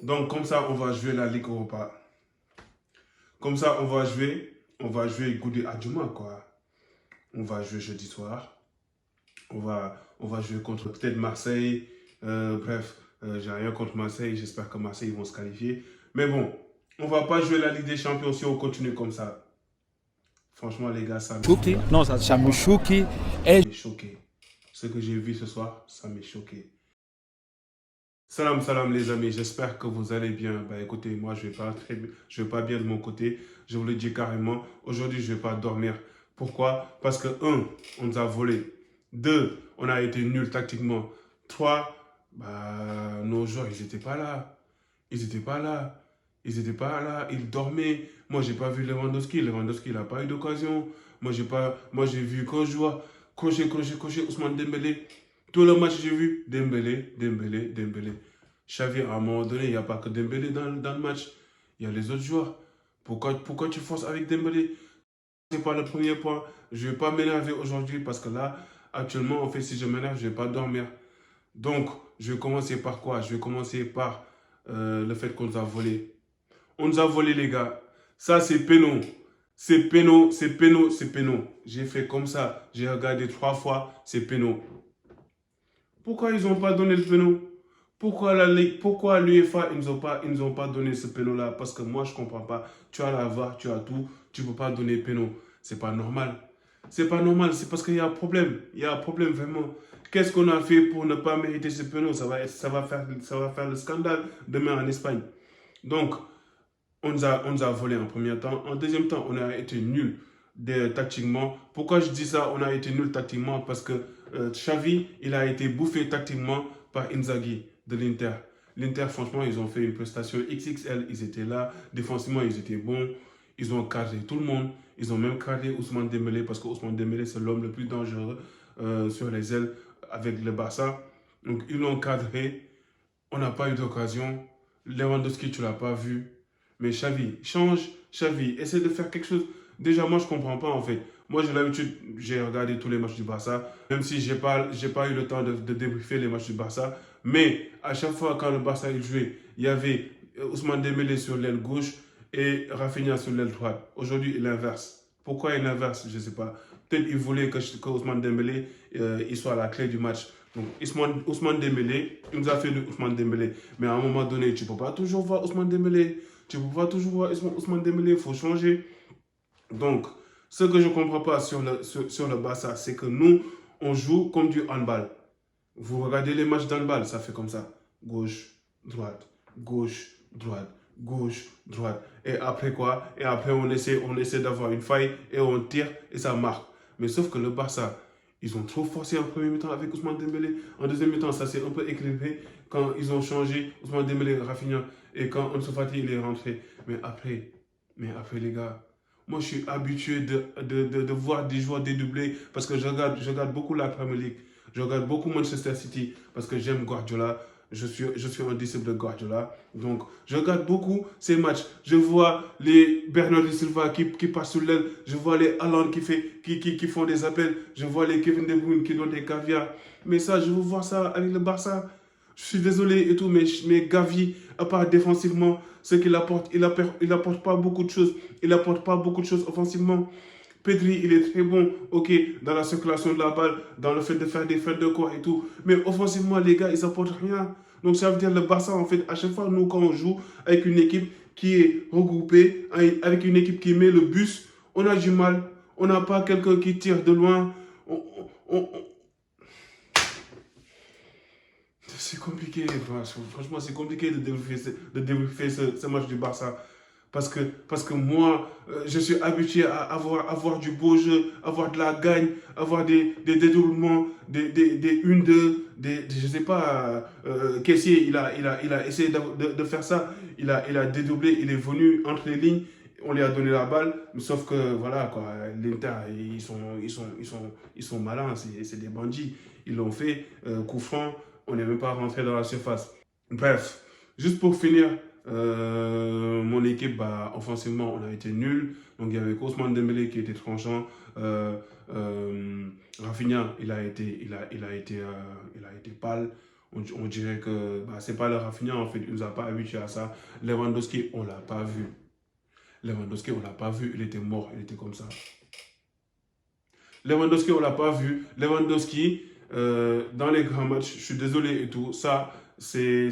Donc, comme ça, on va jouer la Ligue Europa. Comme ça, on va jouer Goudi Adjuma, quoi. On va jouer jeudi soir. On va jouer contre peut-être Marseille. Bref, j'ai rien contre Marseille. J'espère que Marseille vont se qualifier. Mais bon, on va pas jouer la Ligue des Champions si on continue comme ça. Franchement, les gars, ça Choqué. Non, ça me choqué. Et m'est choqué. Ce que j'ai vu ce soir, ça m'est choqué. Salam, salam les amis, j'espère que vous allez bien. Bah écoutez, moi je vais pas bien de mon côté. Je vous le dis carrément, aujourd'hui je vais pas dormir. Pourquoi? Parce que un, on nous a volé. Deux, on a été nuls tactiquement. Trois, bah nos joueurs ils étaient pas là. Ils étaient pas là. Ils étaient pas là. Ils dormaient. Moi j'ai pas vu Lewandowski. Lewandowski il a pas eu d'occasion. Moi j'ai vu qu'un joueur crochet Ousmane Dembélé. Tout le match, j'ai vu Dembélé. Xavi, à un moment donné, il n'y a pas que Dembélé dans le match. Il y a les autres joueurs. Pourquoi tu forces avec Dembélé? C'est pas le premier point. Je ne vais pas m'énerver aujourd'hui parce que là, actuellement, en fait, si je m'énerve, je ne vais pas dormir. Donc, je vais commencer par quoi? Je vais commencer par le fait qu'on nous a volé. On nous a volé, les gars. Ça, c'est péno. C'est péno. J'ai fait comme ça. J'ai regardé 3 fois. C'est péno. Pourquoi ils n'ont pas donné le péno? Pourquoi la Ligue, pourquoi l'UEFA, ils nous ont pas donné ce péno-là? Parce que moi, je ne comprends pas. Tu as la VAR, tu as tout, tu ne peux pas donner péno. C'est pas normal. C'est pas normal, c'est parce qu'il y a un problème. Il y a un problème vraiment. Qu'est-ce qu'on a fait pour ne pas mériter ce péno? Ça va faire le scandale demain en Espagne. Donc, on nous a volé en premier temps. En deuxième temps, on a été nuls tactiquement. Pourquoi je dis ça? On a été nuls tactiquement parce que Xavi, il a été bouffé tactiquement par Inzaghi de l'Inter. L'Inter, franchement, ils ont fait une prestation XXL. Ils étaient là. Défensivement, ils étaient bons. Ils ont cadré tout le monde. Ils ont même cadré Ousmane Dembélé parce que Ousmane Dembélé, c'est l'homme le plus dangereux sur les ailes avec le Barça. Donc, ils l'ont cadré. On n'a pas eu d'occasion. Lewandowski, tu ne l'as pas vu. Mais Xavi, change. Xavi, essaie de faire quelque chose. Déjà, moi, je ne comprends pas en fait. Moi, j'ai l'habitude, j'ai regardé tous les matchs du Barça, même si j'ai pas eu le temps de débriefer les matchs du Barça. Mais à chaque fois, quand le Barça il jouait, il y avait Ousmane Dembélé sur l'aile gauche et Rafinha sur l'aile droite. Aujourd'hui, il inverse. Pourquoi il inverse? Je ne sais pas. Peut-être qu'il voulait que Ousmane Dembélé il soit à la clé du match. Donc, Ousmane Dembélé, il nous a fait de Ousmane Dembélé. Mais à un moment donné, tu ne peux pas toujours voir Ousmane Dembélé. Tu ne peux pas toujours voir Ousmane Dembélé. Il faut changer. Donc, ce que je ne comprends pas sur le Barça, c'est que nous, on joue comme du handball. Vous regardez les matchs d'handball, ça fait comme ça. Gauche, droite, gauche, droite, gauche, droite. Et après quoi? Et après, on essaie d'avoir une faille et on tire et ça marque. Mais sauf que le Barça, ils ont trop forcé en premier mi-temps avec Ousmane Dembélé. En deuxième mi-temps, ça s'est un peu équilibré quand ils ont changé Ousmane Dembélé, Rafinha et quand Ansu Fati il est rentré. Mais après les gars, moi je suis habitué de voir des joueurs dédoubler parce que je regarde beaucoup la Premier League. Je regarde beaucoup Manchester City parce que j'aime Guardiola. Je suis un disciple de Guardiola. Donc, je regarde beaucoup ces matchs. Je vois les Bernardo Silva qui passent sur l'aile. Je vois les Haaland qui font des appels. Je vois les Kevin De Bruyne qui donnent des caviars. Mais ça, je veux voir ça avec le Barça. Je suis désolé et tout, mais Gavi, à part défensivement, ce qu'il apporte, il apporte pas beaucoup de choses. Il apporte pas beaucoup de choses offensivement. Pedri, il est très bon, ok, dans la circulation de la balle, dans le fait de faire des feintes de corps et tout. Mais offensivement, les gars, ils n'apportent rien. Donc ça veut dire le Barça, en fait, à chaque fois, nous, quand on joue avec une équipe qui est regroupée, avec une équipe qui met le bus, on a du mal. On n'a pas quelqu'un qui tire de loin. On- C'est compliqué, franchement, c'est compliqué de débriefer ce match du Barça. Parce que moi, je suis habitué à avoir du beau jeu, avoir de la gagne, avoir des dédoublements, des 1-2, je ne sais pas, Kessié, il a essayé de faire ça, il a dédoublé, il est venu entre les lignes, on lui a donné la balle, mais sauf que voilà, quoi, l'Inter, ils sont malins, c'est des bandits, ils l'ont fait, coup franc, on n'est même pas rentré dans la surface. Bref, juste pour finir, mon équipe, bah, offensivement, on a été nuls. Donc, il y avait Ousmane Dembélé qui était tranchant. Euh, Rafinha, il a été pâle. On dirait que bah, c'est pas le Rafinha, en fait. Il nous a pas habitués à ça. Lewandowski, on l'a pas vu. Lewandowski, on l'a pas vu. Il était mort. Il était comme ça. Lewandowski, on l'a pas vu. Lewandowski, dans les grands matchs, je suis désolé et tout. Ça, c'est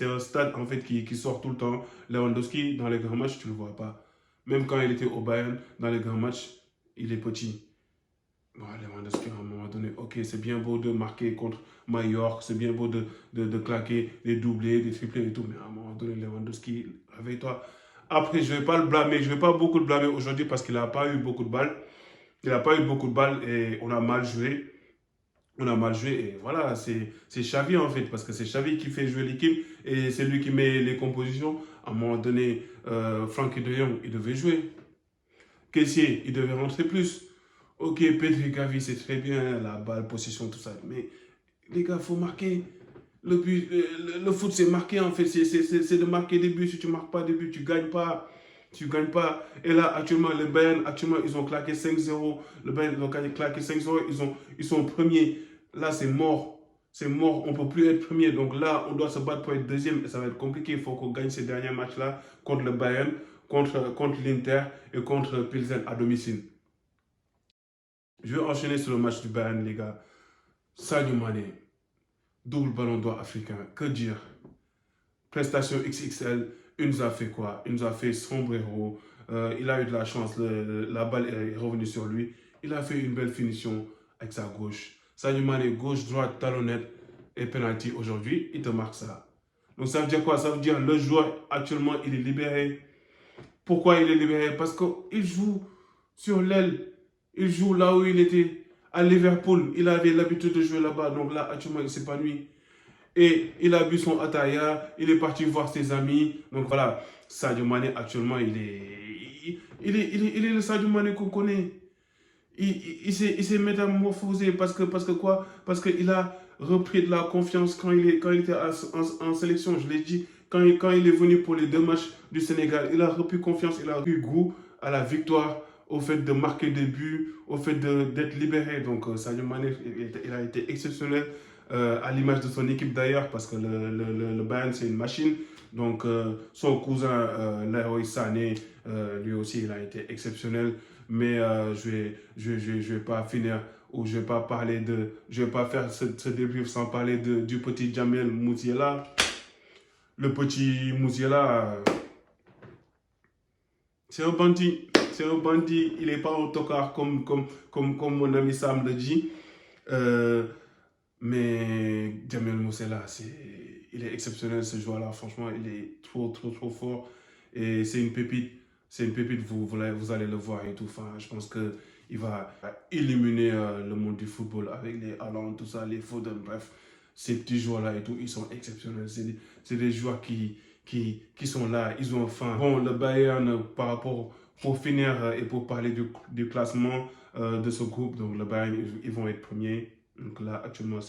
un stade, en fait, qui sort tout le temps. Lewandowski, dans les grands matchs, tu le vois pas. Même quand il était au Bayern, dans les grands matchs, il est petit. Bon, Lewandowski, à un moment donné, ok, c'est bien beau de marquer contre Mallorca, c'est bien beau de claquer des doublés, des triplés et tout, mais à un moment donné, Lewandowski, réveille-toi. Après, je ne vais pas le blâmer, je ne vais pas beaucoup le blâmer aujourd'hui parce qu'il n'a pas eu beaucoup de balles. Il n'a pas eu beaucoup de balles et on a mal joué. On a mal joué et voilà, c'est Xavi en fait, parce que c'est Xavi qui fait jouer l'équipe et c'est lui qui met les compositions. À un moment donné, Frankie de Jong, il devait jouer. Kessié, il devait rentrer plus. Ok, Pedri, Gavi, c'est très bien, la balle, possession, tout ça. Mais les gars, il faut marquer. Le, but, le foot, c'est marquer en fait. C'est de marquer des buts. Si tu ne marques pas des buts, tu ne gagnes pas. Tu gagnes pas. Et là, actuellement, le Bayern, actuellement, ils ont claqué 5-0. Le Bayern, ils ont claqué 5-0. Ils sont premiers. Là, c'est mort. C'est mort. On ne peut plus être premier. Donc là, on doit se battre pour être deuxième. Et ça va être compliqué. Il faut qu'on gagne ces derniers matchs-là contre le Bayern, contre l'Inter et contre Pilsen à domicile. Je vais enchaîner sur le match du Bayern, les gars. Sadio Mané, double ballon d'or africain. Que dire? Prestation XXL. Il nous a fait quoi? Il nous a fait sombrero. Il a eu de la chance. La balle est revenue sur lui. Il a fait une belle finition avec sa gauche. Sadio Mané, gauche, droite, talonnette et penalty aujourd'hui. Il te marque ça. Donc ça veut dire quoi? Ça veut dire le joueur actuellement, il est libéré. Pourquoi il est libéré? Parce qu'il joue sur l'aile. Il joue là où il était, à Liverpool. Il avait l'habitude de jouer là-bas. Donc là, actuellement, il s'épanouit. Et il a bu son ataya. Il est parti voir ses amis. Donc voilà, Sadio Mané, actuellement, il est le Sadio Mané qu'on connaît. Il s'est métamorphosé parce que quoi? Parce qu'il a repris de la confiance quand il était en sélection. Je l'ai dit, quand il est venu pour les 2 matchs du Sénégal, il a repris confiance, il a eu goût à la victoire, au fait de marquer des buts, au fait d'être libéré. Donc Sadio Mané, il a été exceptionnel à l'image de son équipe d'ailleurs, parce que le Bayern, c'est une machine. Donc son cousin Leroy Sané, lui aussi, il a été exceptionnel. Mais je vais pas finir ou je vais pas parler je vais pas faire ce débrief sans parler du petit Jamel Mouziela. Le petit Mouziela, c'est un bandit. C'est un bandit. Il n'est pas un tocard comme mon ami Sam le dit. Mais Jamel Mouziela, il est exceptionnel ce joueur-là. Franchement, il est trop fort. Et c'est une pépite. C'est une pépite, vous allez le voir et tout. Enfin, je pense qu'il va illuminer le monde du football avec les Haaland, tout ça, les Foden, bref. Ces petits joueurs-là et tout, ils sont exceptionnels. C'est des joueurs qui sont là, ils ont faim. Bon, le Bayern, par rapport, pour finir et pour parler du classement de ce groupe, donc le Bayern, ils vont être premiers. Donc là, actuellement,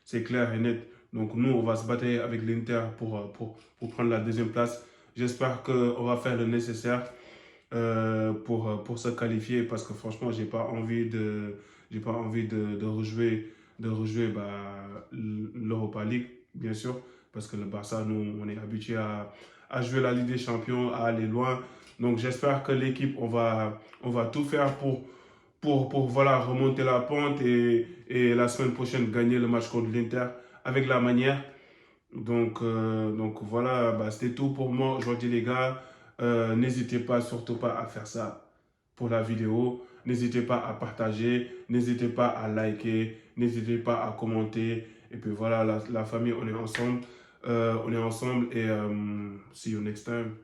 c'est clair et net. Donc nous, on va se battre avec l'Inter pour prendre la 2e place. J'espère qu'on va faire le nécessaire pour se qualifier parce que franchement, j'ai pas envie de rejouer l'Europa League, bien sûr, parce que le Barça, nous, on est habitué à jouer la Ligue des Champions, à aller loin. Donc j'espère que l'équipe, on va tout faire pour voilà, remonter la pente et la semaine prochaine gagner le match contre l'Inter avec la manière. Donc voilà, bah, c'était tout pour moi aujourd'hui les gars. N'hésitez pas, surtout pas à faire ça pour la vidéo. N'hésitez pas à partager, n'hésitez pas à liker, n'hésitez pas à commenter. Et puis voilà, la famille, on est ensemble. On est ensemble et see you next time.